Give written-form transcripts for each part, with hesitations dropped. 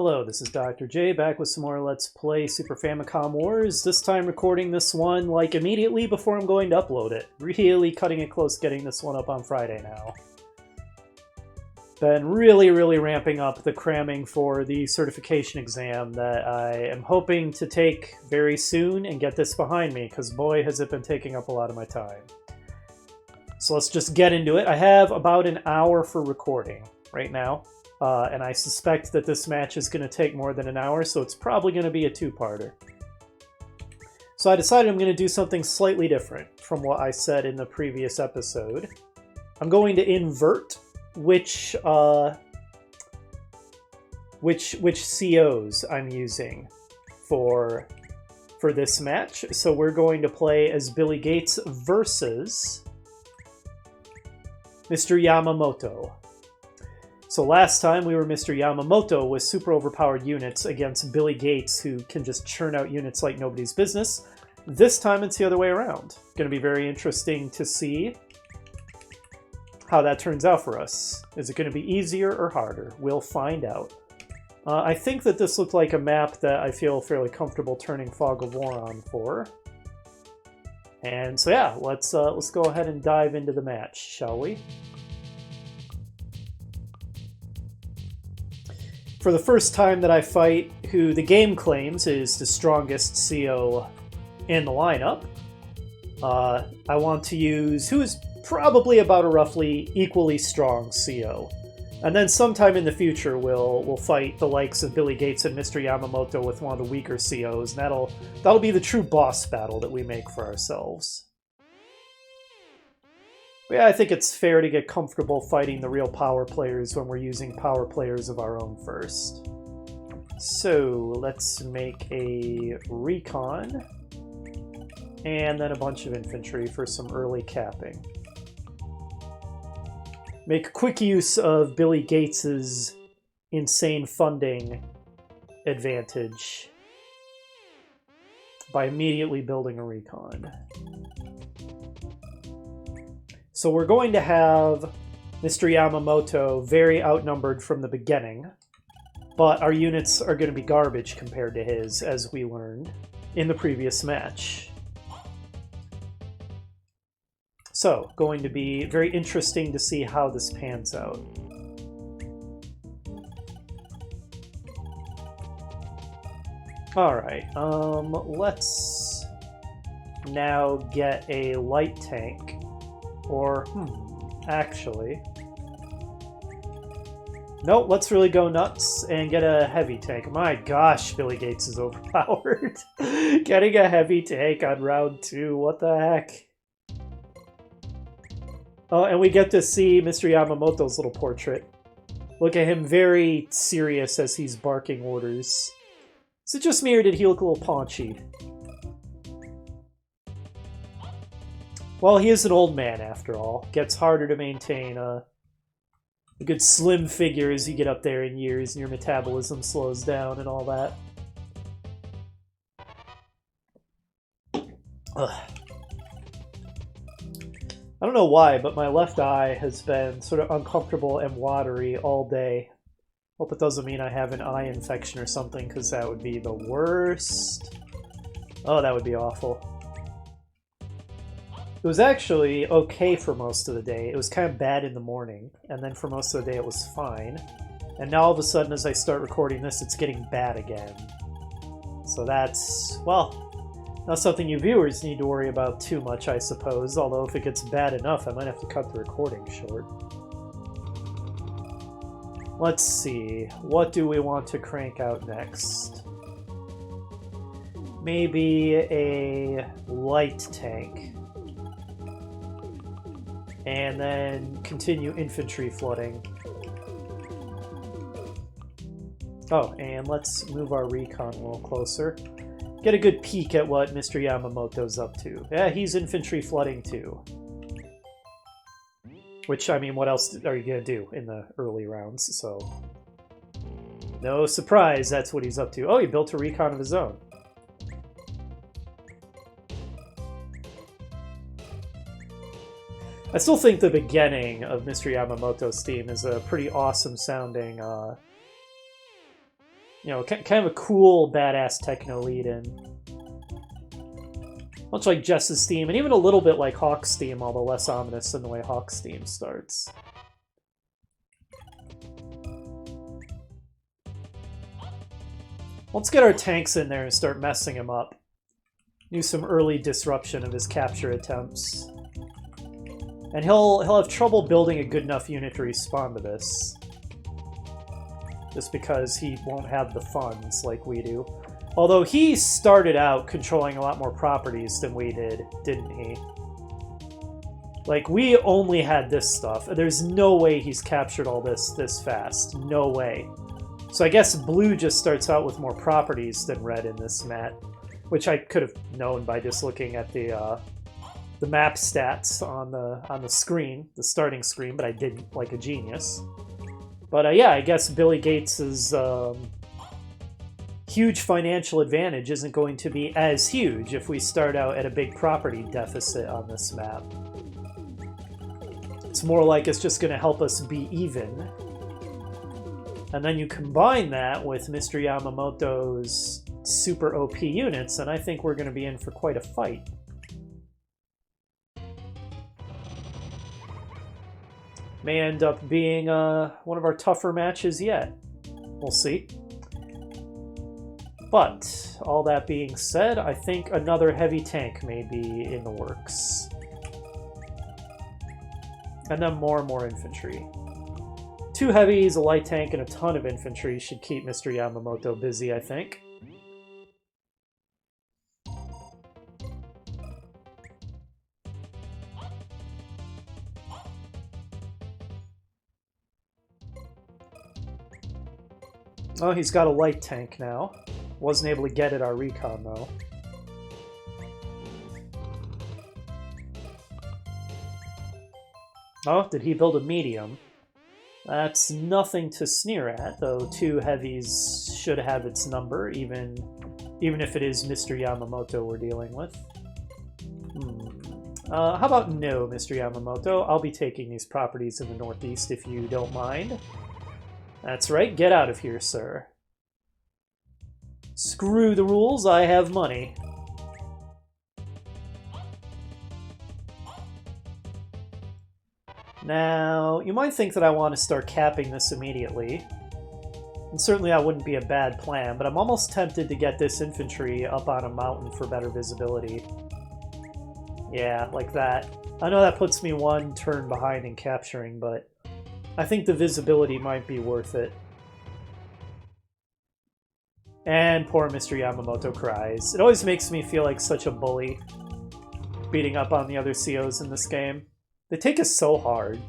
Hello, this is Dr. J, back with some more Let's Play Super Famicom Wars. This time recording this one, like, immediately before I'm going to upload it. Really cutting it close getting this one up on Friday now. Been really ramping up the cramming for the certification exam that I am hoping to take very soon and get this behind me, because boy has it been taking up a lot of my time. So let's just get into it. I have about an hour for recording right now. And I suspect that this match is going to take more than an hour, so it's probably going to be a two-parter. So I decided I'm going to do something slightly different from what I said in the previous episode. I'm going to invert which COs I'm using for this match. So we're going to play as Billy Gates versus Mr. Yamamoto. So last time we were Mr. Yamamoto with super overpowered units against Billy Gates, who can just churn out units like nobody's business. This time it's the other way around. Going to be very interesting to see how that turns out for us. Is it going to be easier or harder? We'll find out. I think that this looked like a map that I feel fairly comfortable turning Fog of War on for. And so yeah, let's go ahead and dive into the match, shall we? For the first time that I fight who the game claims is the strongest CO in the lineup, I want to use who is probably about a roughly equally strong CO. And then sometime in the future we'll fight the likes of Billy Gates and Mr. Yamamoto with one of the weaker COs, and that'll be the true boss battle that we make for ourselves. But yeah, I think it's fair to get comfortable fighting the real power players when we're using power players of our own first. So let's make a recon, and then a bunch of infantry for some early capping. Make quick use of Billy Gates's insane funding advantage by immediately building a recon. So we're going to have Mr. Yamamoto very outnumbered from the beginning, but our units are going to be garbage compared to his, as we learned in the previous match. So, going to be very interesting to see how this pans out. Alright, let's now get a light tank. Or, actually... Nope, let's really go nuts and get a heavy tank. My gosh, Billy Gates is overpowered. Getting a heavy tank on round 2, what the heck? Oh, and we get to see Mr. Yamamoto's little portrait. Look at him very serious as he's barking orders. Is it just me or did he look a little paunchy? Well, he is an old man, after all. Gets harder to maintain a good slim figure as you get up there in years and your metabolism slows down and all that. Ugh. I don't know why, but my left eye has been sort of uncomfortable and watery all day. Hope it doesn't mean I have an eye infection or something, because that would be the worst. Oh, that would be awful. It was actually okay for most of the day. It was kind of bad in the morning, and then for most of the day it was fine. And now all of a sudden as I start recording this, it's getting bad again. So that's, well, not something you viewers need to worry about too much, I suppose, although if it gets bad enough, I might have to cut the recording short. Let's see, what do we want to crank out next? Maybe a light tank. And then continue infantry flooding. Oh, and let's move our recon a little closer. Get a good peek at what Mr. Yamamoto's up to. Yeah, he's infantry flooding too. Which, I mean, what else are you going to do in the early rounds, so... No surprise, that's what he's up to. Oh, he built a recon of his own. I still think the beginning of Mr. Yamamoto's theme is a pretty awesome sounding You know, kind of a cool, badass techno lead-in. Much like Jess's theme, and even a little bit like Hawk's theme, although less ominous than the way Hawk's theme starts. Let's get our tanks in there and start messing him up. Do some early disruption of his capture attempts. And he'll have trouble building a good enough unit to respond to this. Just because he won't have the funds like we do. Although he started out controlling a lot more properties than we did, didn't he? Like, we only had this stuff. There's no way he's captured all this fast. No way. So I guess blue just starts out with more properties than red in this mat, which I could have known by just looking at the map stats on the screen, the starting screen, but I didn't, like a genius. But yeah, I guess Billy Gates's huge financial advantage isn't going to be as huge if we start out at a big property deficit on this map. It's more like it's just going to help us be even. And then you combine that with Mr. Yamamoto's super OP units, and I think we're going to be in for quite a fight. May end up being one of our tougher matches yet. We'll see. But, all that being said, I think another heavy tank may be in the works. And then more and more infantry. 2 heavies, a light tank, and a ton of infantry should keep Mr. Yamamoto busy, I think. Oh, he's got a light tank now. Wasn't able to get it our recon, though. Oh, did he build a medium? That's nothing to sneer at, though 2 heavies should have its number, even if it is Mr. Yamamoto we're dealing with. How about no, Mr. Yamamoto? I'll be taking these properties in the northeast if you don't mind. That's right, get out of here, sir. Screw the rules, I have money. Now, you might think that I want to start capping this immediately. And certainly that wouldn't be a bad plan, but I'm almost tempted to get this infantry up on a mountain for better visibility. Yeah, like that. I know that puts me 1 turn behind in capturing, but I think the visibility might be worth it. And poor Mr. Yamamoto cries. It always makes me feel like such a bully beating up on the other COs in this game. They take us so hard.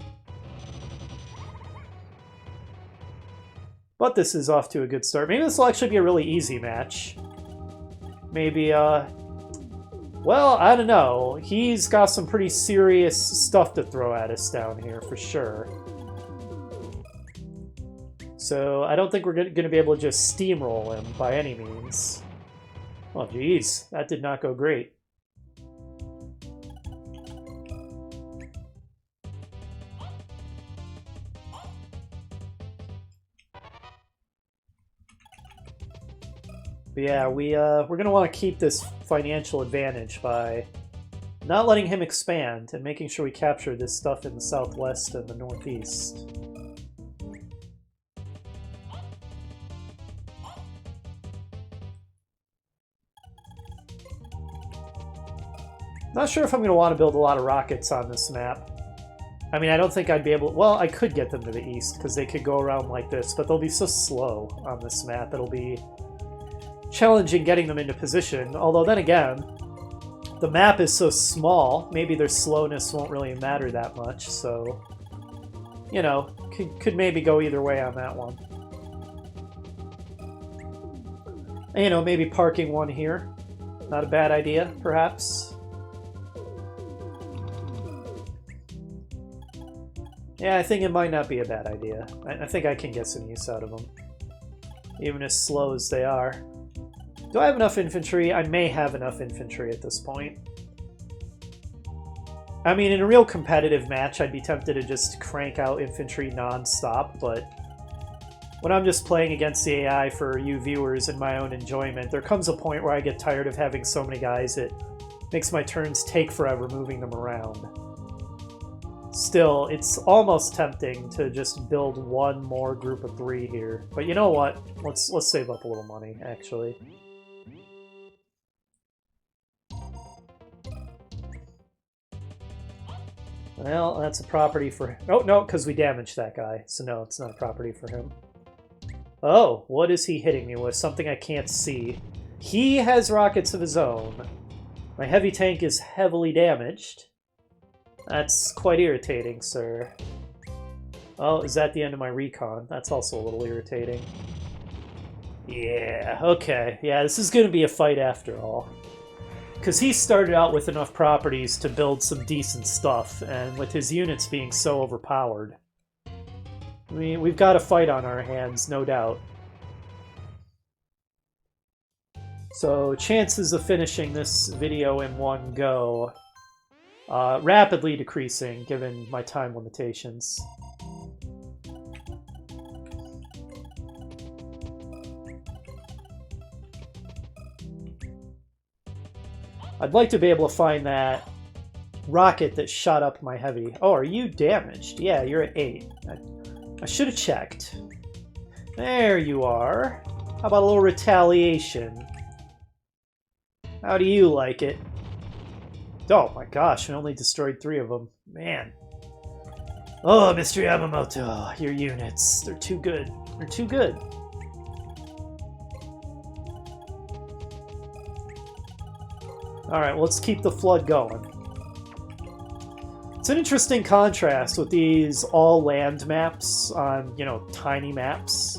But this is off to a good start. Maybe this will actually be a really easy match. Maybe, well, I don't know. He's got some pretty serious stuff to throw at us down here, for sure. So I don't think we're going to be able to just steamroll him by any means. Oh, geez. That did not go great. But yeah, we're going to want to keep this financial advantage by not letting him expand and making sure we capture this stuff in the southwest and the northeast. Not sure if I'm going to want to build a lot of rockets on this map. I mean, I don't think I'd be able... Well, I could get them to the east, because they could go around like this, but they'll be so slow on this map. It'll be challenging getting them into position. Although, then again, the map is so small, maybe their slowness won't really matter that much, so... You know, could maybe go either way on that one. You know, maybe parking one here. Not a bad idea, perhaps. Yeah, I think it might not be a bad idea. I think I can get some use out of them. Even as slow as they are. Do I have enough infantry? I may have enough infantry at this point. I mean, in a real competitive match, I'd be tempted to just crank out infantry non-stop, but when I'm just playing against the AI for you viewers and my own enjoyment, there comes a point where I get tired of having so many guys. It makes my turns take forever moving them around. Still, it's almost tempting to just build one more group of 3 here. But you know what? Let's save up a little money, actually. Well, that's a property for... Oh, no, because we damaged that guy. So no, it's not a property for him. Oh, what is he hitting me with? Something I can't see. He has rockets of his own. My heavy tank is heavily damaged. That's quite irritating, sir. Oh, is that the end of my recon? That's also a little irritating. Yeah, okay. Yeah, this is going to be a fight after all. Because he started out with enough properties to build some decent stuff, and with his units being so overpowered, I mean, we've got a fight on our hands, no doubt. So, chances of finishing this video in one go, rapidly decreasing given my time limitations. I'd like to be able to find that rocket that shot up my heavy. Oh, are you damaged? Yeah, you're at 8. I should have checked. There you are. How about a little retaliation? How do you like it? Oh my gosh, I only destroyed 3 of them. Man. Oh, Mr. Yamamoto, your units. They're too good. They're too good. Alright, well, let's keep the flood going. It's an interesting contrast with these all-land maps on, you know, tiny maps,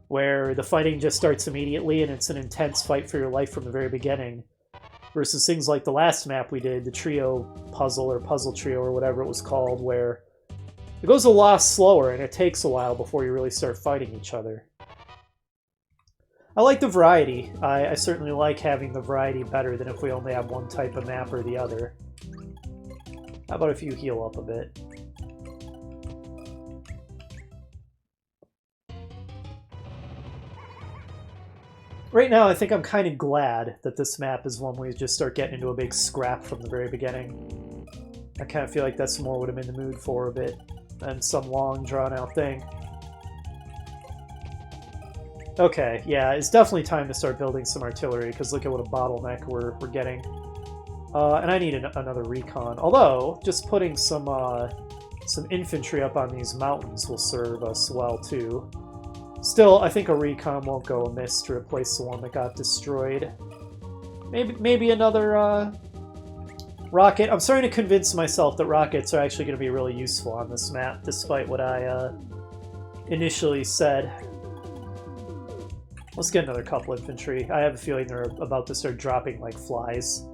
where the fighting just starts immediately and it's an intense fight for your life from the very beginning, versus things like the last map we did, the trio puzzle, or puzzle trio, or whatever it was called, where it goes a lot slower and it takes a while before you really start fighting each other. I like the variety. I certainly like having the variety better than if we only have one type of map or the other. How about if you heal up a bit? Right now, I think I'm kind of glad that this map is one where you just start getting into a big scrap from the very beginning. I kind of feel like that's more what I'm in the mood for a bit than some long, drawn-out thing. Okay, yeah, it's definitely time to start building some artillery, because look at what a bottleneck we're getting. And I need another recon. Although, just putting some infantry up on these mountains will serve us well, too. Still, I think a recon won't go amiss to replace the one that got destroyed. Maybe another rocket. I'm starting to convince myself that rockets are actually going to be really useful on this map, despite what I initially said. Let's get another couple infantry. I have a feeling they're about to start dropping like flies,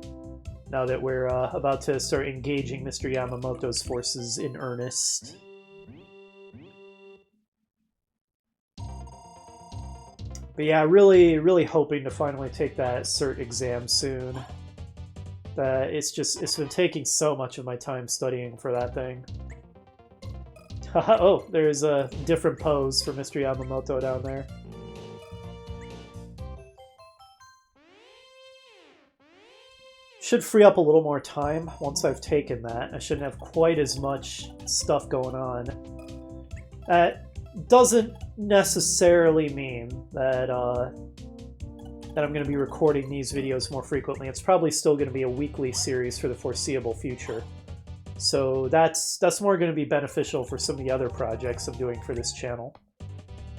now that we're about to start engaging Mr. Yamamoto's forces in earnest. But yeah, really hoping to finally take that cert exam soon. It's been taking so much of my time studying for that thing. Oh, there's a different pose for Mr. Yamamoto down there. Should free up a little more time once I've taken that. I shouldn't have quite as much stuff going on. That doesn't necessarily mean that that I'm going to be recording these videos more frequently. It's probably still going to be a weekly series for the foreseeable future. So that's more going to be beneficial for some of the other projects I'm doing for this channel.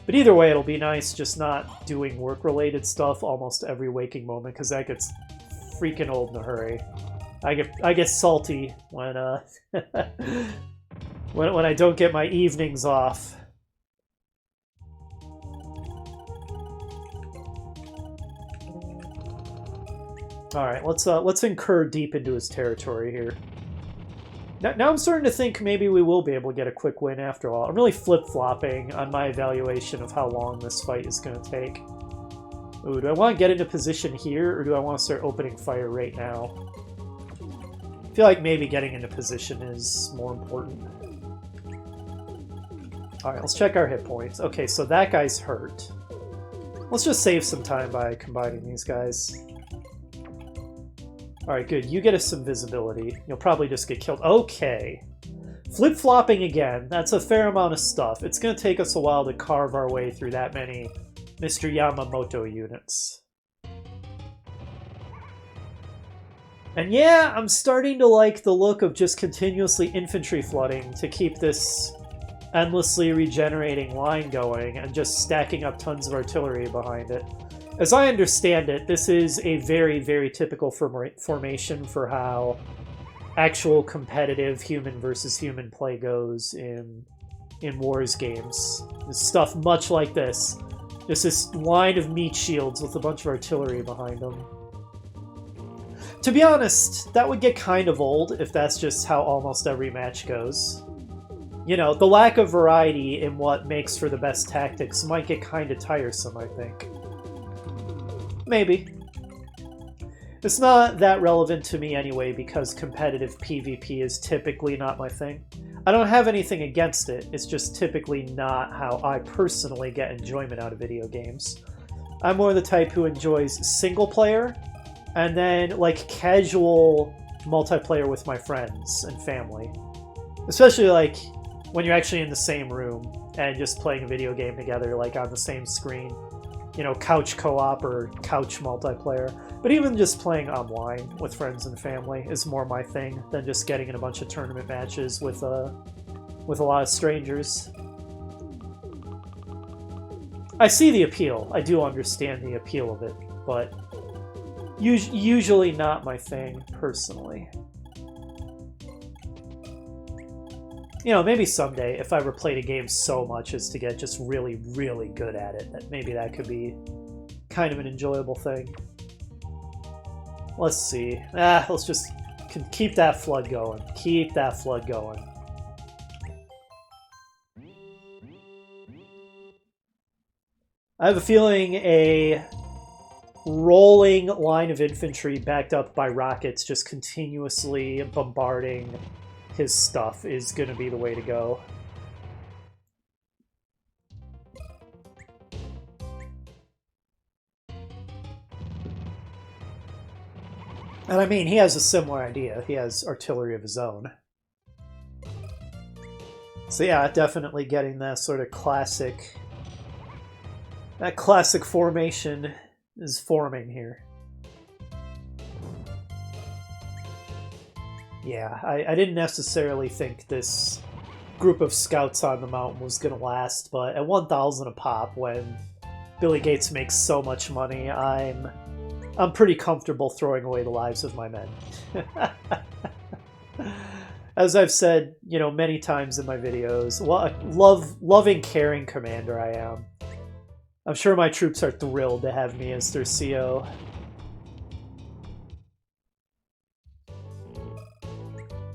But either way, it'll be nice just not doing work-related stuff almost every waking moment, because that gets freaking old in a hurry. I get salty when when I don't get my evenings off. All right, let's incur deep into his territory here. Now I'm starting to think maybe we will be able to get a quick win after all. I'm really flip-flopping on my evaluation of how long this fight is going to take. Ooh, do I want to get into position here, or do I want to start opening fire right now? I feel like maybe getting into position is more important. Alright, let's check our hit points. Okay, so that guy's hurt. Let's just save some time by combining these guys. Alright, good. You get us some visibility. You'll probably just get killed. Okay. Flip-flopping again. That's a fair amount of stuff. It's going to take us a while to carve our way through that many Mr. Yamamoto units. And yeah, I'm starting to like the look of just continuously infantry flooding to keep this endlessly regenerating line going and just stacking up tons of artillery behind it. As I understand it, this is a very, very typical formation for how actual competitive human versus human play goes in Wars games. It's stuff much like this. Just this line of meat shields with a bunch of artillery behind them. To be honest, that would get kind of old if that's just how almost every match goes. You know, the lack of variety in what makes for the best tactics might get kind of tiresome, I think. Maybe. It's not that relevant to me anyway because competitive PvP is typically not my thing. I don't have anything against it, it's just typically not how I personally get enjoyment out of video games. I'm more the type who enjoys single player, and then like casual multiplayer with my friends and family. Especially like when you're actually in the same room and just playing a video game together, like on the same screen. You know, couch co-op or couch multiplayer. But even just playing online with friends and family is more my thing than just getting in a bunch of tournament matches with a lot of strangers. I see the appeal. I do understand the appeal of it, but usually not my thing personally. You know, maybe someday, if I ever played a game so much as to get just really, really good at it, that maybe that could be kind of an enjoyable thing. Let's see. Let's just keep that flood going. Keep that flood going. I have a feeling a rolling line of infantry backed up by rockets just continuously bombarding his stuff is going to be the way to go. And I mean, he has a similar idea. He has artillery of his own. So yeah, definitely getting that sort of classic... That classic formation is forming here. Yeah, I didn't necessarily think this group of scouts on the mountain was going to last, but at 1,000 a pop, when Billy Gates makes so much money, I'm pretty comfortable throwing away the lives of my men. As I've said, you know, many times in my videos, loving, caring commander I am. I'm sure my troops are thrilled to have me as their CO.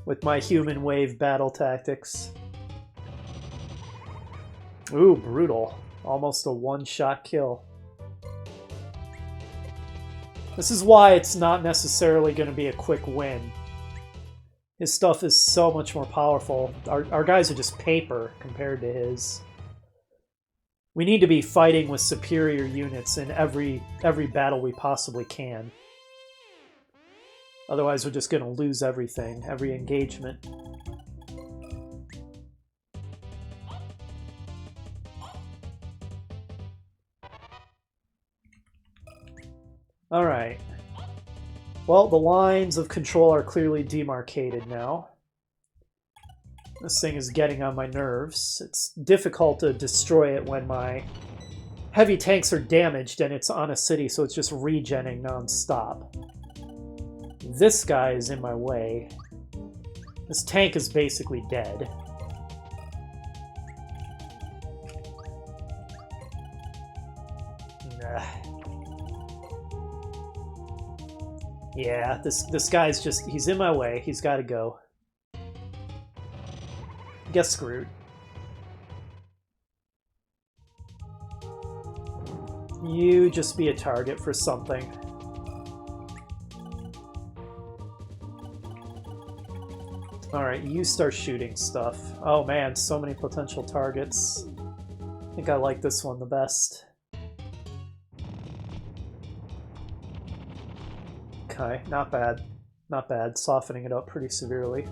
With my human wave battle tactics. Ooh, brutal. Almost a one-shot kill. This is why it's not necessarily going to be a quick win. His stuff is so much more powerful. Our guys are just paper compared to his. We need to be fighting with superior units in every battle we possibly can. Otherwise, we're just going to lose everything, every engagement. Alright. Well, the lines of control are clearly demarcated now. This thing is getting on my nerves. It's difficult to destroy it when my heavy tanks are damaged and it's on a city, so it's just regenning non-stop. This guy is in my way. This tank is basically dead. Yeah, this guy's just, he's in my way. He's got to go. Get screwed. You just be a target for something. Alright, you start shooting stuff. Oh man, so many potential targets. I think I like this one the best. Okay, not bad. Not bad. Softening it up pretty severely.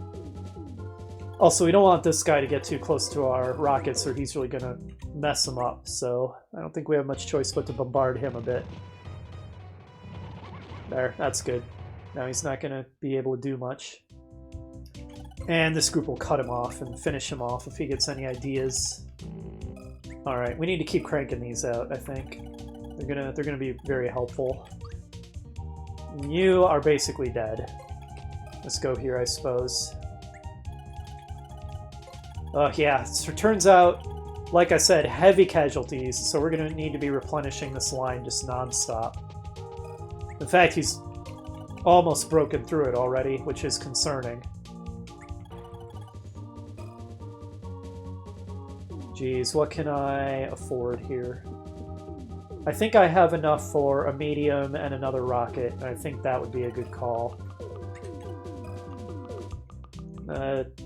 Also, we don't want this guy to get too close to our rockets or he's really gonna mess them up, so I don't think we have much choice but to bombard him a bit. There, that's good. Now he's not gonna be able to do much. And this group will cut him off and finish him off if he gets any ideas. Alright, we need to keep cranking these out, I think. They're gonna be very helpful. You are basically dead. Let's go here, I suppose. Yeah, so it turns out, like I said, heavy casualties, so we're gonna need to be replenishing this line just non-stop. In fact, he's almost broken through it already, which is concerning. Geez, what can I afford here? I think I have enough for a medium and another rocket. I think that would be a good call.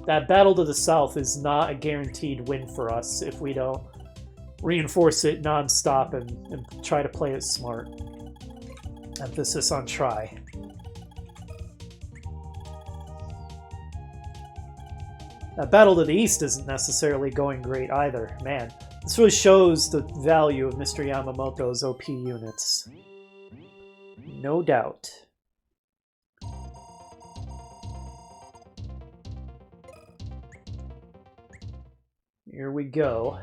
That battle to the south is not a guaranteed win for us if we don't reinforce it non-stop and try to play it smart. Emphasis on try. That battle to the east isn't necessarily going great either. Man, this really shows the value of Mr. Yamamoto's OP units. No doubt. Here we go.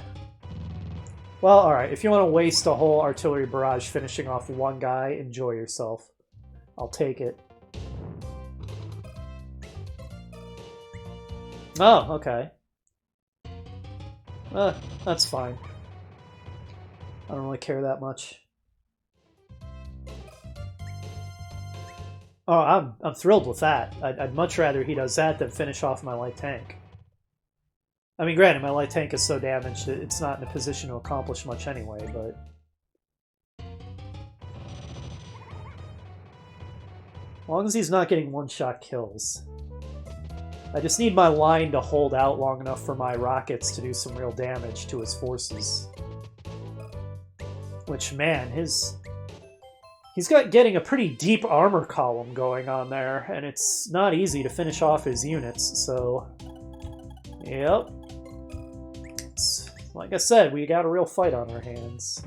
Well, alright, if you want to waste a whole artillery barrage finishing off one guy, enjoy yourself. I'll take it. Oh, okay. That's fine. I don't really care that much. Oh, I'm thrilled with that. I'd much rather he does that than finish off my light tank. I mean, granted, my light tank is so damaged that it's not in a position to accomplish much anyway, but... as long as he's not getting one-shot kills. I just need my line to hold out long enough for my rockets to do some real damage to his forces. Which, man, he's got getting a pretty deep armor column going on there, and it's not easy to finish off his units, so... Yep. Like I said, we got a real fight on our hands.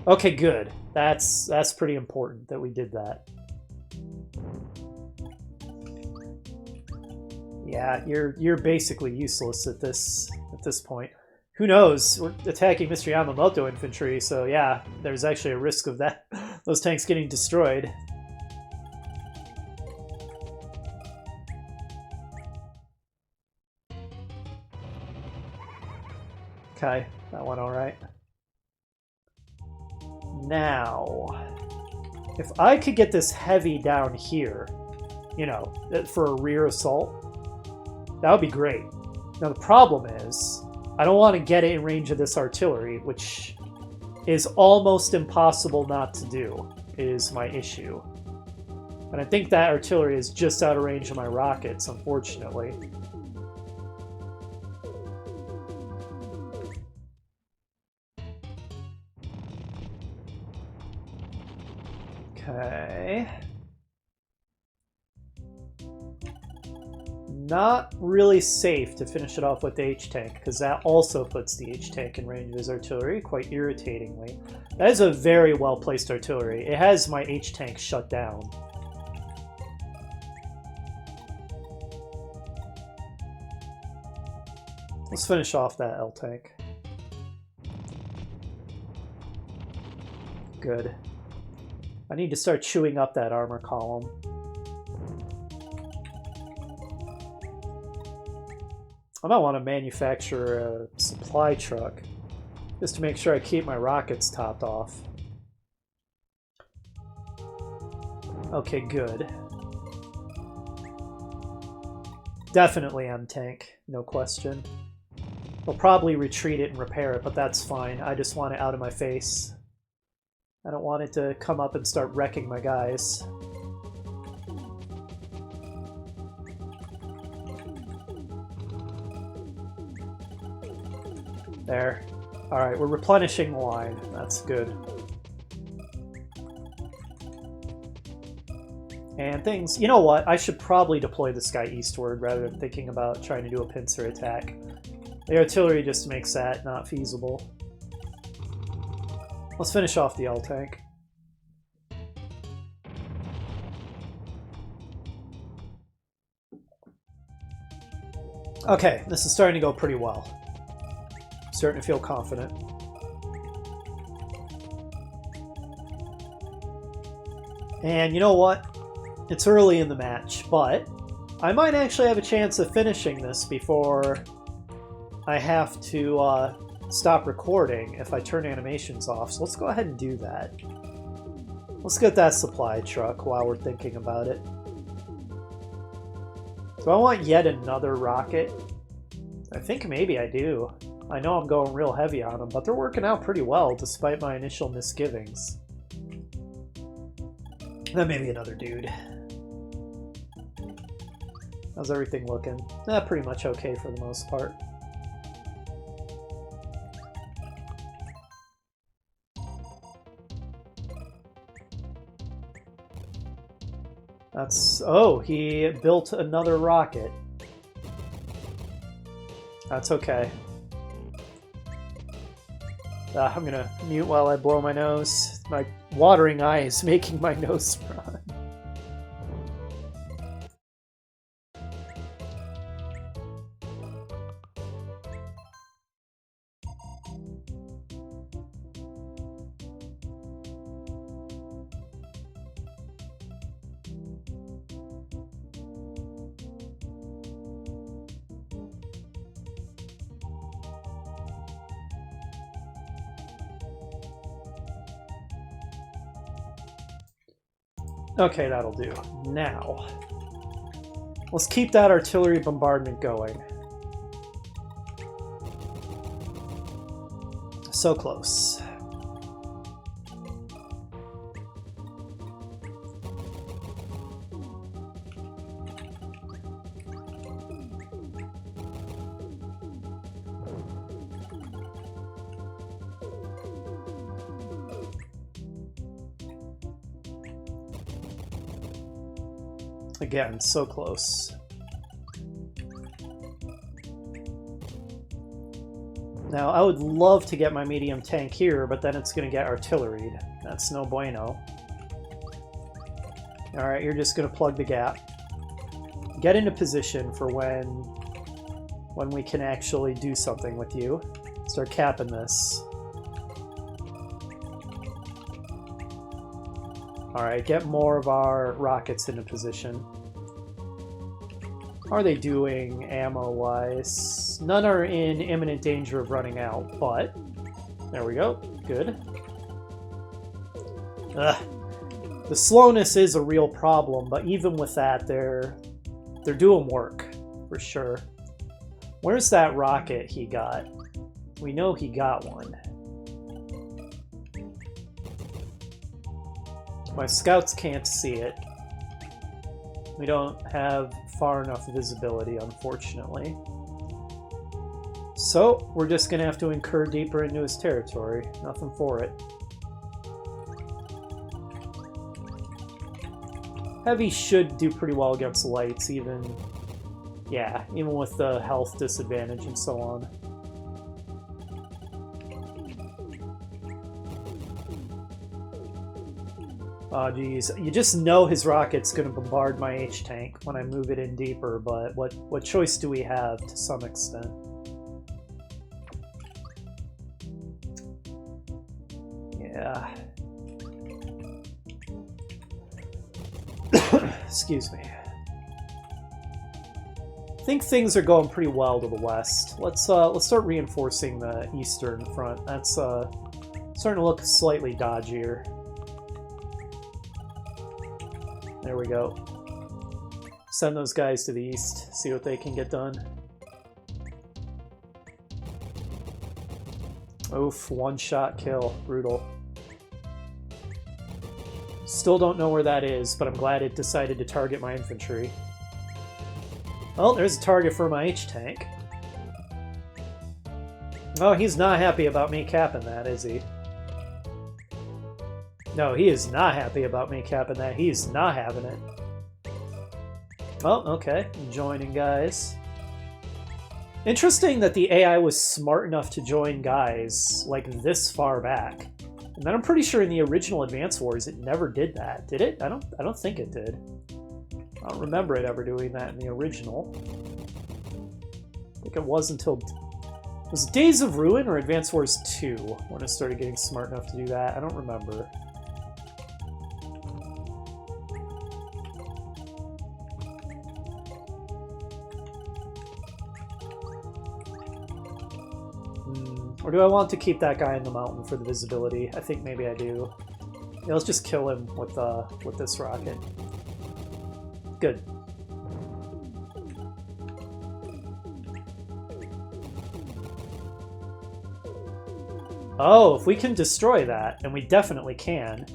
Okay, good. That's pretty important that we did that. Yeah, you're basically useless at this point. Who knows? We're attacking Mr. Yamamoto infantry, so yeah, there's actually a risk of that those tanks getting destroyed. Okay, that went alright. Now, if I could get this heavy down here, you know, for a rear assault, that would be great. Now the problem is, I don't want to get it in range of this artillery, which is almost impossible not to do, is my issue. And I think that artillery is just out of range of my rockets, unfortunately. Okay. Not really safe to finish it off with the H-Tank, because that also puts the H-Tank in range of his artillery, quite irritatingly. That is a very well-placed artillery. It has my H-Tank shut down. Let's finish off that L-Tank. Good. I need to start chewing up that armor column. I might want to manufacture a supply truck just to make sure I keep my rockets topped off. Okay, good. Definitely M-Tank, no question. We'll probably retreat it and repair it, but that's fine. I just want it out of my face. I don't want it to come up and start wrecking my guys. There. Alright, we're replenishing the line. That's good. And things... You know what? I should probably deploy this guy eastward rather than thinking about trying to do a pincer attack. The artillery just makes that not feasible. Let's finish off the L-tank. Okay, this is starting to go pretty well. Starting to feel confident. And you know what? It's early in the match, but I might actually have a chance of finishing this before I have to stop recording if I turn animations off. So let's go ahead and do that. Let's get that supply truck while we're thinking about it. Do I want yet another rocket? I think maybe I do. I know I'm going real heavy on them, but they're working out pretty well despite my initial misgivings. Then maybe another dude. How's everything looking? Pretty much okay for the most part. That's... Oh, he built another rocket. That's okay. I'm gonna mute while I blow my nose. My watering eye is making my nose run. Okay, that'll do. Now, let's keep that artillery bombardment going. So close. Again, so close. Now, I would love to get my medium tank here, but then it's going to get artilleried. That's no bueno. Alright, you're just going to plug the gap. Get into position for when we can actually do something with you. Start capping this. Alright, get more of our rockets into position. How are they doing ammo-wise? None are in imminent danger of running out, but... There we go. Good. Ugh. The slowness is a real problem, but even with that, they're doing work, for sure. Where's that rocket he got? We know he got one. My scouts can't see it. We don't have far enough visibility, unfortunately. So, we're just going to have to incur deeper into his territory. Nothing for it. Heavy should do pretty well against lights, even... Yeah, even with the health disadvantage and so on. Oh geez, you just know his rocket's going to bombard my H-tank when I move it in deeper, but what choice do we have to some extent? Yeah. Excuse me. I think things are going pretty well to the west. Let's start reinforcing the eastern front. That's starting to look slightly dodgier. There we go. Send those guys to the east, see what they can get done. Oof, one-shot kill. Brutal. Still don't know where that is, but I'm glad it decided to target my infantry. Well, there's a target for my H-tank. Oh, he's not happy about me capping that, is he? No, he is not happy about me capping that. He's not having it. Oh, okay. Joining guys. Interesting that the AI was smart enough to join guys like this far back. And then I'm pretty sure in the original Advance Wars it never did that. Did it? I don't think it did. I don't remember it ever doing that in the original. I think it was until... Was it Days of Ruin or Advance Wars 2 when I started getting smart enough to do that? I don't remember. Or do I want to keep that guy in the mountain for the visibility? I think maybe I do. Yeah, let's just kill him with this rocket. Good. Oh, if we can destroy that, and we definitely can,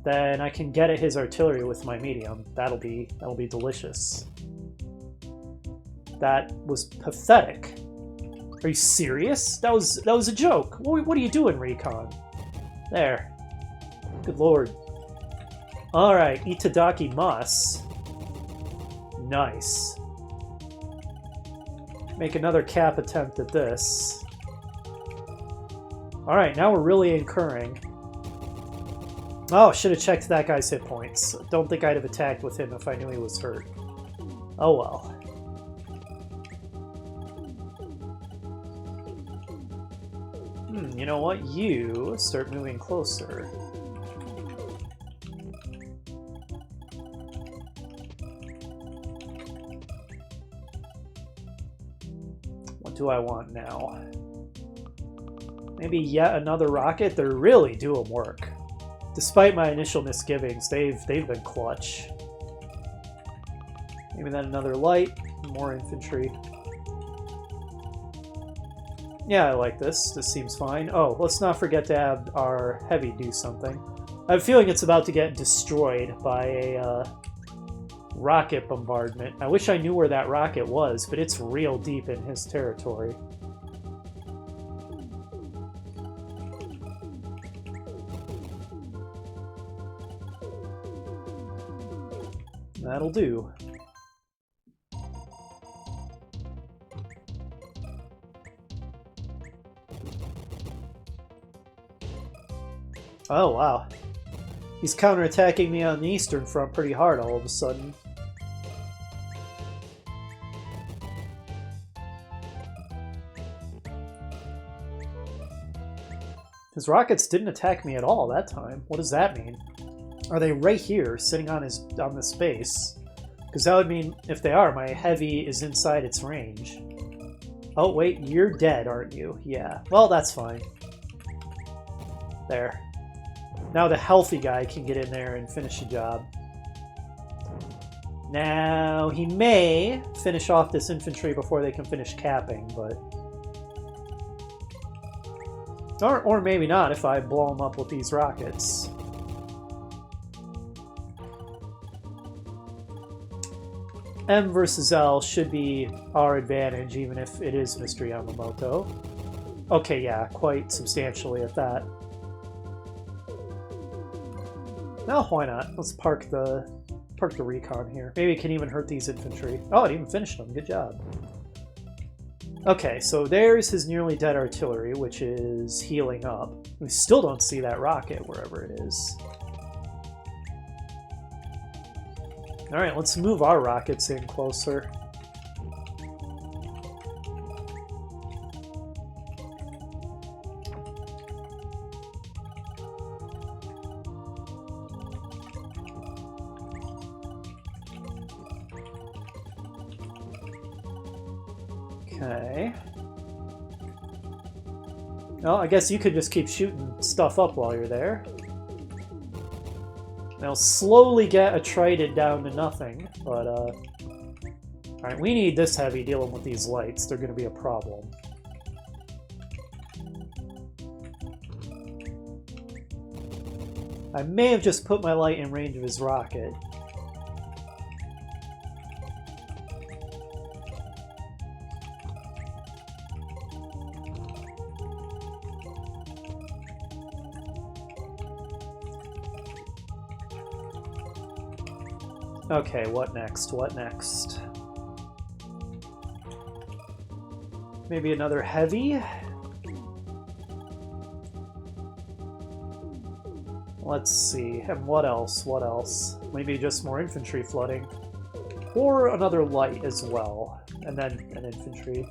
then I can get at his artillery with my medium. That'll be delicious. That was pathetic. Are you serious? That was a joke. What are you doing, Recon? There. Good lord. All right, Itadaki Mas. Nice. Make another cap attempt at this. All right, now we're really incurring. Oh, should have checked that guy's hit points. Don't think I'd have attacked with him if I knew he was hurt. Oh well. You know what? You start moving closer. What do I want now? Maybe yet another rocket? They're really doing work. Despite my initial misgivings, they've been clutch. Maybe then another light, more infantry. Yeah, I like this. This seems fine. Oh, let's not forget to have our heavy do something. I have a feeling it's about to get destroyed by a rocket bombardment. I wish I knew where that rocket was, but it's real deep in his territory. That'll do. Oh, wow. He's counterattacking me on the Eastern Front pretty hard all of a sudden. His rockets didn't attack me at all that time. What does that mean? Are they right here, sitting on the space? Because that would mean, if they are, my heavy is inside its range. Oh, wait, you're dead, aren't you? Yeah. Well, that's fine. There. Now the healthy guy can get in there and finish the job. Now, he may finish off this infantry before they can finish capping, but... Or maybe not if I blow him up with these rockets. M versus L should be our advantage, even if it is Mr. Yamamoto. Okay, yeah, quite substantially at that. Now, why not? Let's park the recon here. Maybe it can even hurt these infantry. Oh, it even finished them. Good job. Okay, so there's his nearly dead artillery, which is healing up. We still don't see that rocket wherever it is. Alright, let's move our rockets in closer. Okay. Well, I guess you could just keep shooting stuff up while you're there. They'll slowly get attrited down to nothing, but, Alright, we need this heavy dealing with these lights. They're gonna be a problem. I may have just put my light in range of his rocket. Okay, what next? What next? Maybe another heavy? Let's see. And what else? What else? Maybe just more infantry flooding. Or another light as well. And then an infantry.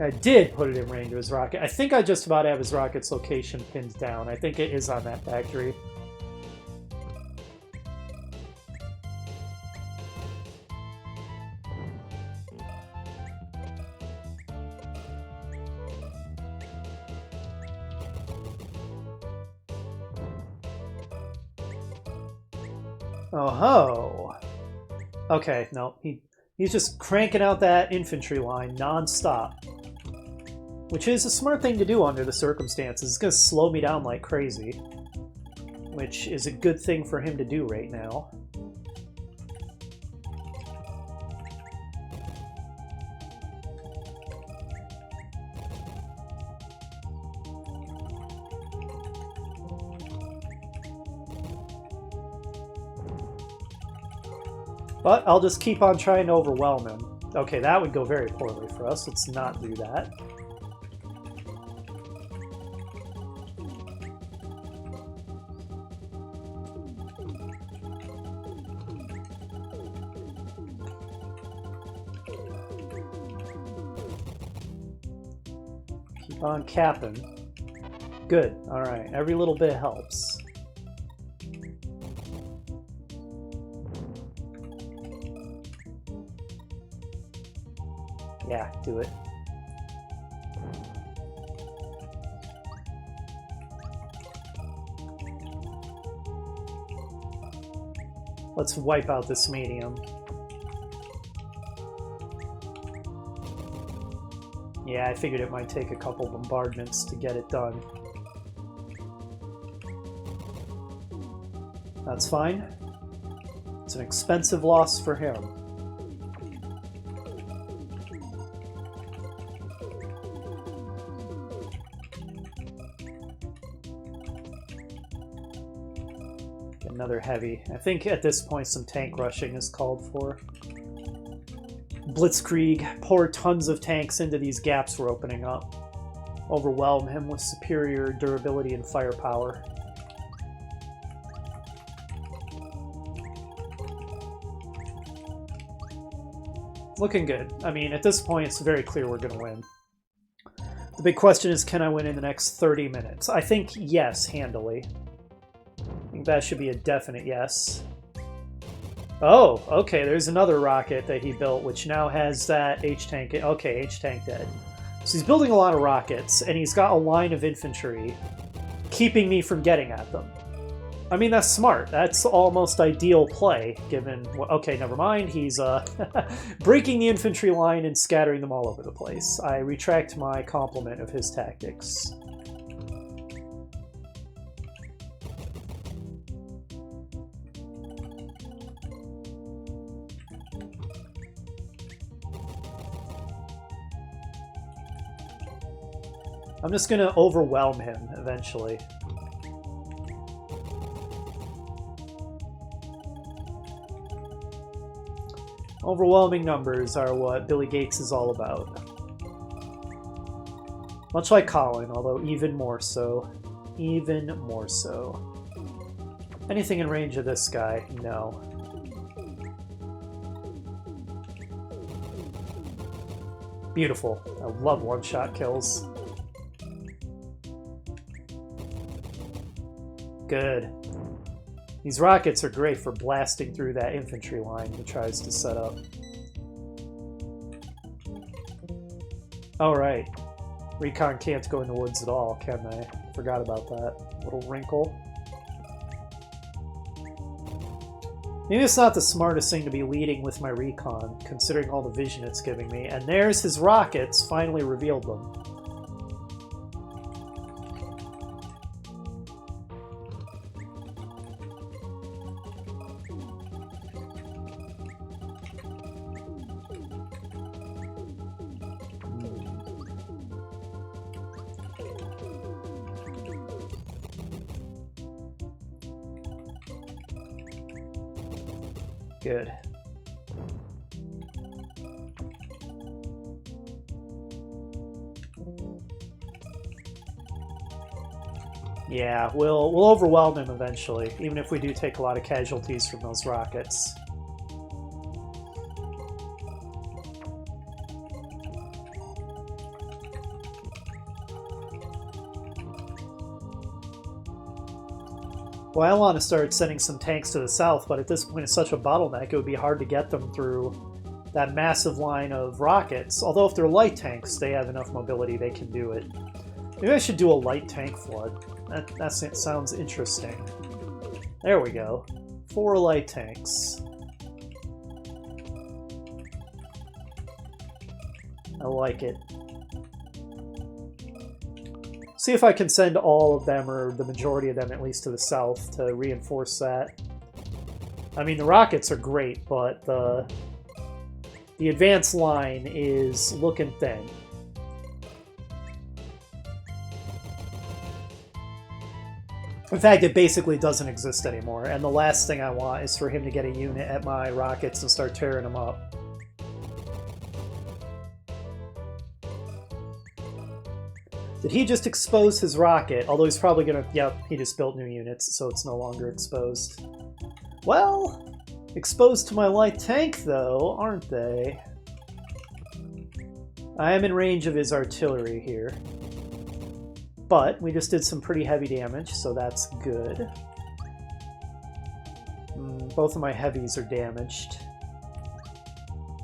I did put it in range of his rocket. I think I just about have his rocket's location pinned down. I think it is on that factory. Oh ho! Okay, no, he's just cranking out that infantry line non-stop. Which is a smart thing to do under the circumstances. It's going to slow me down like crazy. Which is a good thing for him to do right now. But I'll just keep on trying to overwhelm him. Okay, that would go very poorly for us. Let's not do that. Keep on capping. Good. Alright, every little bit helps. Yeah, do it. Let's wipe out this medium. Yeah, I figured it might take a couple bombardments to get it done. That's fine. It's an expensive loss for him. Another heavy. I think at this point some tank rushing is called for. Blitzkrieg, pour tons of tanks into these gaps we're opening up. Overwhelm him with superior durability and firepower. Looking good. I mean, at this point it's very clear we're going to win. The big question is, can I win in the next 30 minutes? I think yes, handily. I think that should be a definite yes. Oh, okay, there's another rocket that he built, which now has that H-tank. Okay, H-tank dead. So he's building a lot of rockets, and he's got a line of infantry keeping me from getting at them. I mean, that's smart. That's almost ideal play, given... Okay, never mind. He's breaking the infantry line and scattering them all over the place. I retract my compliment of his tactics. I'm just going to overwhelm him eventually. Overwhelming numbers are what Billy Gates is all about. Much like Colin, although even more so. Even more so. Anything in range of this guy? No. Beautiful. I love one-shot kills. Good. These rockets are great for blasting through that infantry line he tries to set up. Alright. Recon can't go in the woods at all, can they? Forgot about that little wrinkle. Maybe it's not the smartest thing to be leading with my recon, considering all the vision it's giving me. And there's his rockets, finally revealed them. Good. Yeah, we'll overwhelm him eventually, even if we do take a lot of casualties from those rockets. Well, I want to start sending some tanks to the south, but at this point it's such a bottleneck, it would be hard to get them through that massive line of rockets. Although if they're light tanks, they have enough mobility, they can do it. Maybe I should do a light tank flood. That sounds interesting. There we go. 4 light tanks. I like it. See if I can send all of them, or the majority of them at least, to the south to reinforce that. I mean, the rockets are great, but the advance line is looking thin. In fact, it basically doesn't exist anymore, and the last thing I want is for him to get a unit at my rockets and start tearing them up. Did he just expose his rocket? Although he's probably gonna... Yep, he just built new units, so it's no longer exposed. Well, exposed to my light tank, though, aren't they? I am in range of his artillery here. But we just did some pretty heavy damage, so that's good. Both of my heavies are damaged.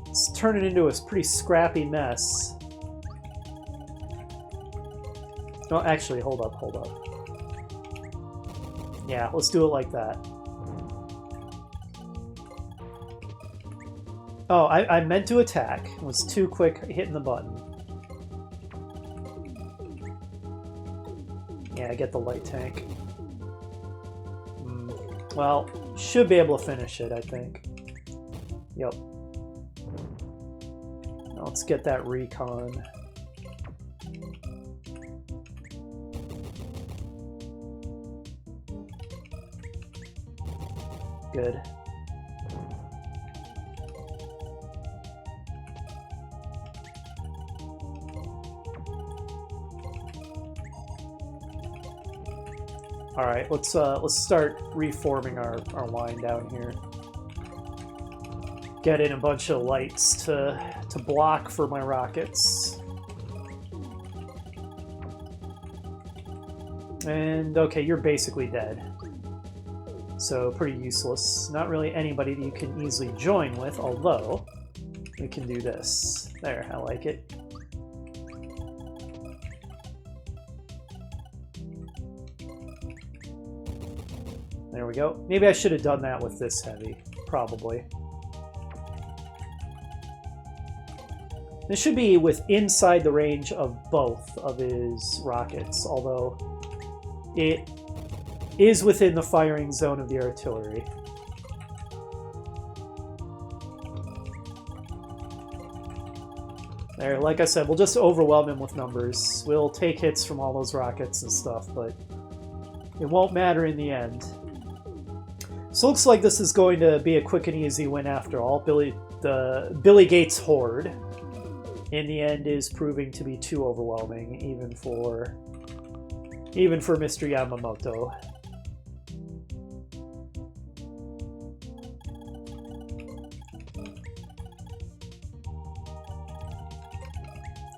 It's turning into a pretty scrappy mess. No, actually, hold up. Yeah, let's do it like that. Oh, I meant to attack. It was too quick hitting the button. Yeah, get the light tank. Well, should be able to finish it, I think. Yep. Now let's get that recon. Good. All right, let's start reforming our line down here. Get in a bunch of lights to block for my rockets. And okay, you're basically dead. So pretty useless. Not really anybody that you can easily join with, although we can do this. There, I like it. There we go. Maybe I should have done that with this heavy. Probably. This should be inside the range of both of his rockets, although it is within the firing zone of the artillery. There, like I said, we'll just overwhelm him with numbers. We'll take hits from all those rockets and stuff, but it won't matter in the end. So it looks like this is going to be a quick and easy win after all. The Billy Gates horde, in the end, is proving to be too overwhelming, even for Mr. Yamamoto.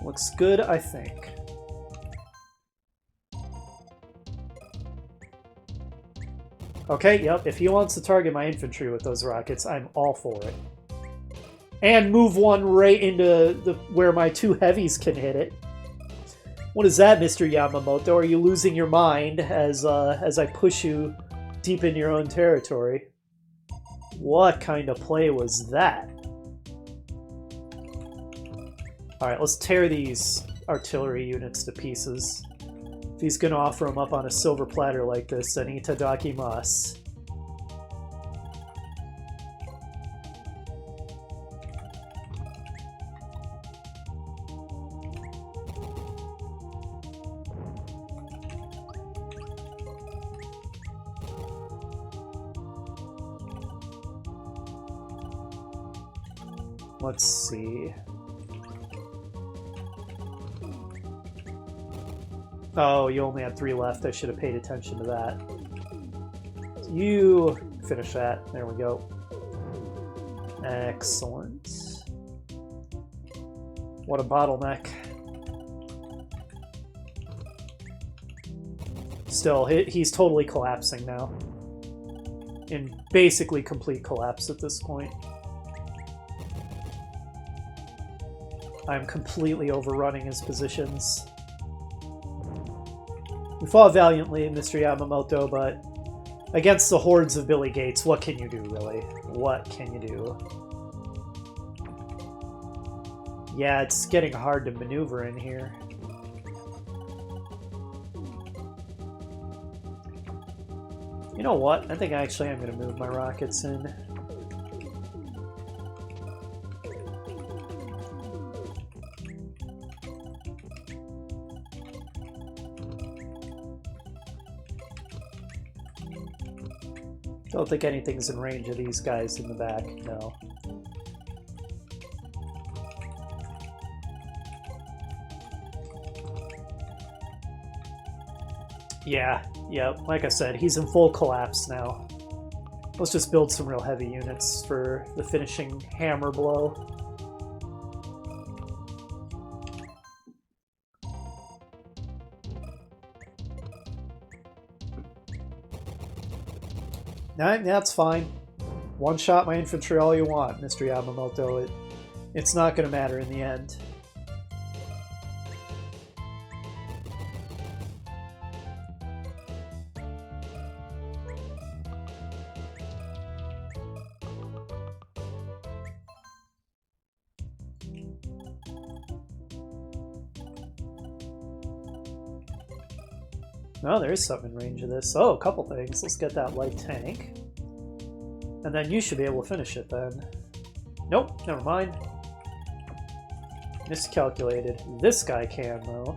Looks good, I think. Okay, yep, if he wants to target my infantry with those rockets, I'm all for it. And move one right into where my 2 heavies can hit it. What is that, Mr. Yamamoto? Are you losing your mind as I push you deep in your own territory? What kind of play was that? Alright, let's tear these artillery units to pieces. If he's gonna offer them up on a silver platter like this, then itadakimasu. Let's see. Oh, you only had 3 left. I should have paid attention to that. You finish that. There we go. Excellent. What a bottleneck. Still, he's totally collapsing now. In basically complete collapse at this point. I'm completely overrunning his positions. You fought valiantly, Mr. Yamamoto, but against the hordes of Billy Gates, what can you do, really? What can you do? Yeah, it's getting hard to maneuver in here. You know what? I think actually I'm going to move my rockets in. Don't think anything's in range of these guys in the back, no. Yeah, like I said, he's in full collapse now. Let's just build some real heavy units for the finishing hammer blow. That's fine. One-shot my infantry all you want, Mr. Yamamoto. It's not going to matter in the end. No, there is something in range of this. Oh, a couple things. Let's get that light tank. And then you should be able to finish it then. Nope, never mind. Miscalculated. This guy can, though.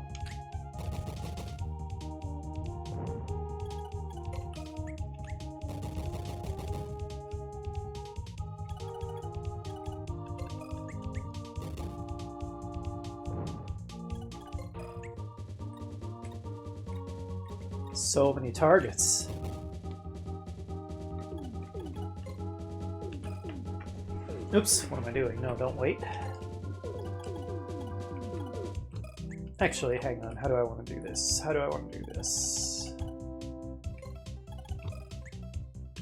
So many targets. Oops, what am I doing? No, don't wait. Actually, hang on. How do I want to do this? How do I want to do this?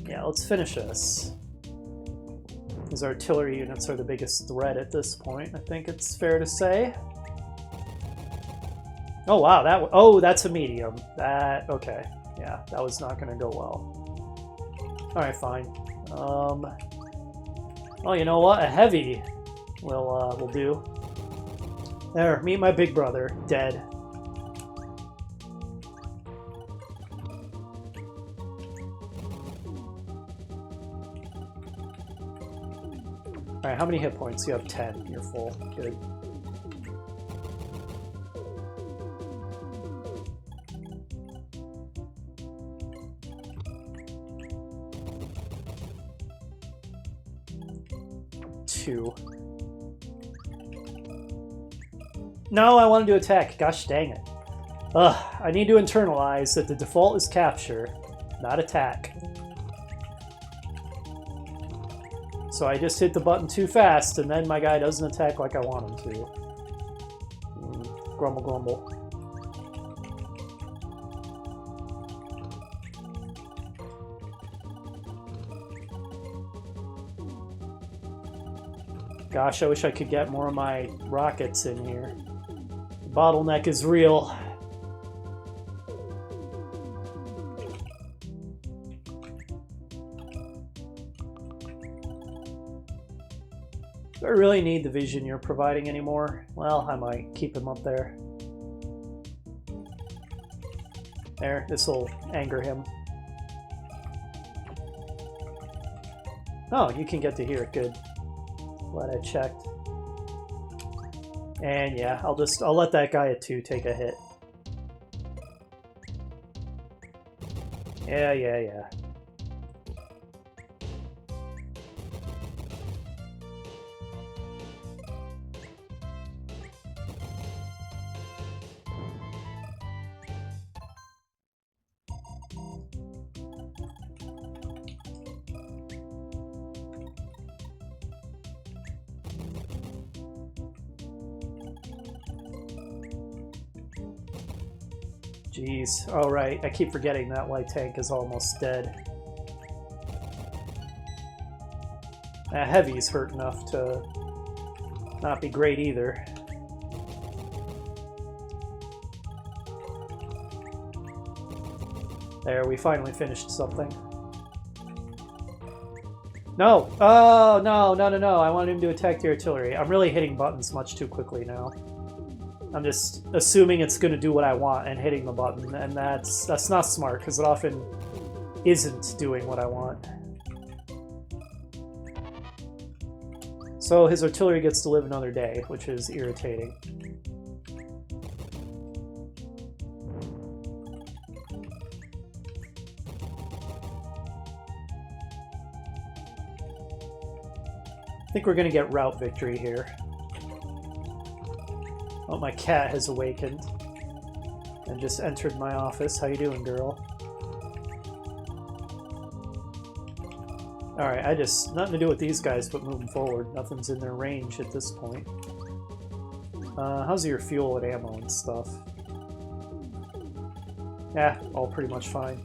Yeah, let's finish this. These artillery units are the biggest threat at this point, I think it's fair to say. Oh wow, oh, that's a medium. Okay. Yeah, that was not gonna go well. Alright, fine. Well, you know what? A heavy will do. There, meet my big brother, dead. Alright, how many hit points? You have 10. You're full. Good. No, I wanted to attack. Gosh dang it. Ugh, I need to internalize that the default is capture, not attack. So I just hit the button too fast, and then my guy doesn't attack like I want him to. Grumble, grumble. Gosh, I wish I could get more of my rockets in here. The bottleneck is real. Do I really need the vision you're providing anymore? Well, I might keep him up there. There, this will anger him. Oh, you can get to here, good. Glad I checked. And yeah, I'll let that guy at 2 take a hit. Yeah. Jeez. Oh, right. I keep forgetting that light tank is almost dead. That heavy's hurt enough to not be great either. There, we finally finished something. No! Oh, no, no, no, no. I wanted him to attack the artillery. I'm really hitting buttons much too quickly now. I'm just assuming it's going to do what I want and hitting the button, and that's not smart, because it often isn't doing what I want. So his artillery gets to live another day, which is irritating. I think we're going to get route victory here. Oh, my cat has awakened and just entered my office. How you doing, girl? Alright, nothing to do with these guys but moving forward. Nothing's in their range at this point. How's your fuel and ammo and stuff? Yeah, all pretty much fine.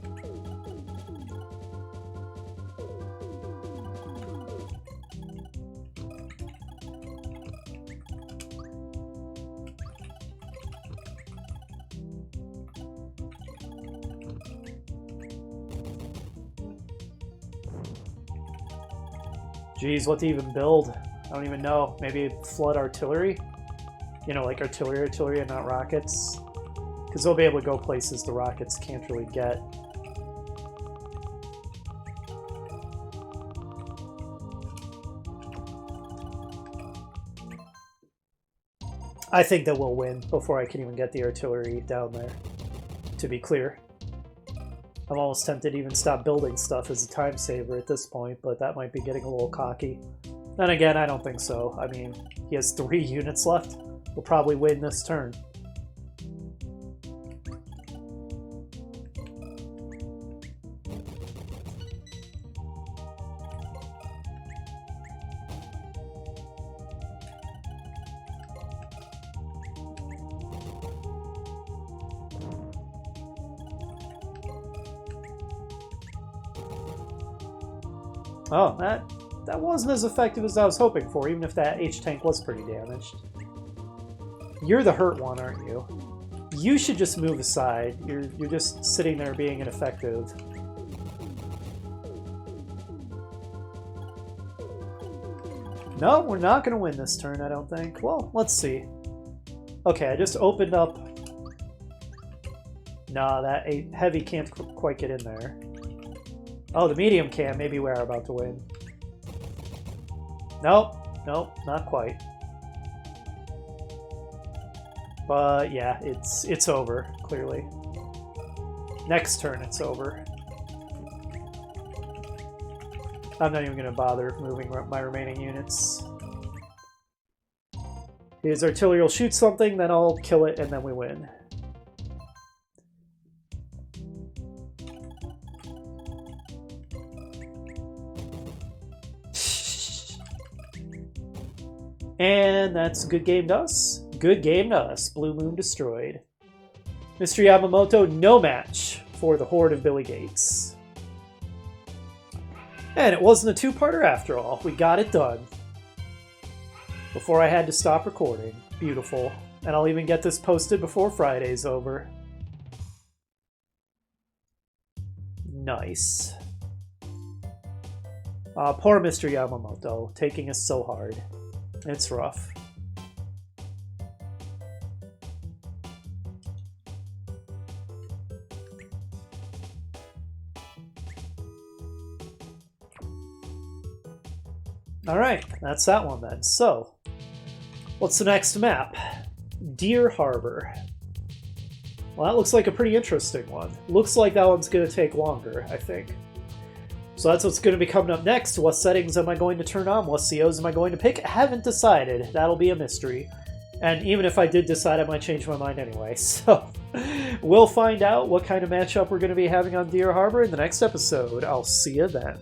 Geez, what to even build? I don't even know. Maybe flood artillery? You know, like artillery and not rockets? Because they'll be able to go places the rockets can't really get. I think that we'll win before I can even get the artillery down there, to be clear. I'm almost tempted to even stop building stuff as a time saver at this point, but that might be getting a little cocky. Then again, I don't think so. I mean, he has 3 units left. We'll probably win this turn. Oh, that wasn't as effective as I was hoping for, even if that H-tank was pretty damaged. You're the hurt one, aren't you? You should just move aside. You're just sitting there being ineffective. No, we're not going to win this turn, I don't think. Well, let's see. Okay, I just opened up... Nah, that heavy can't quite get in there. Oh, the medium can. Maybe we are about to win. Nope. Nope, not quite. But yeah, it's over, clearly. Next turn, it's over. I'm not even going to bother moving my remaining units. His artillery will shoot something, then I'll kill it, and then we win. And that's a good game to us. Good game to us. Blue Moon destroyed. Mr. Yamamoto, no match for the Horde of Billy Gates. And it wasn't a two-parter after all. We got it done. Before I had to stop recording. Beautiful. And I'll even get this posted before Friday's over. Nice. Poor Mr. Yamamoto, taking us so hard. It's rough. Alright, that's that one then. So, what's the next map? Deer Harbor. Well, that looks like a pretty interesting one. Looks like that one's going to take longer, I think. So that's what's going to be coming up next. What settings am I going to turn on? What COs am I going to pick? I haven't decided. That'll be a mystery. And even if I did decide, I might change my mind anyway. So we'll find out what kind of matchup we're going to be having on Deer Harbor in the next episode. I'll see you then.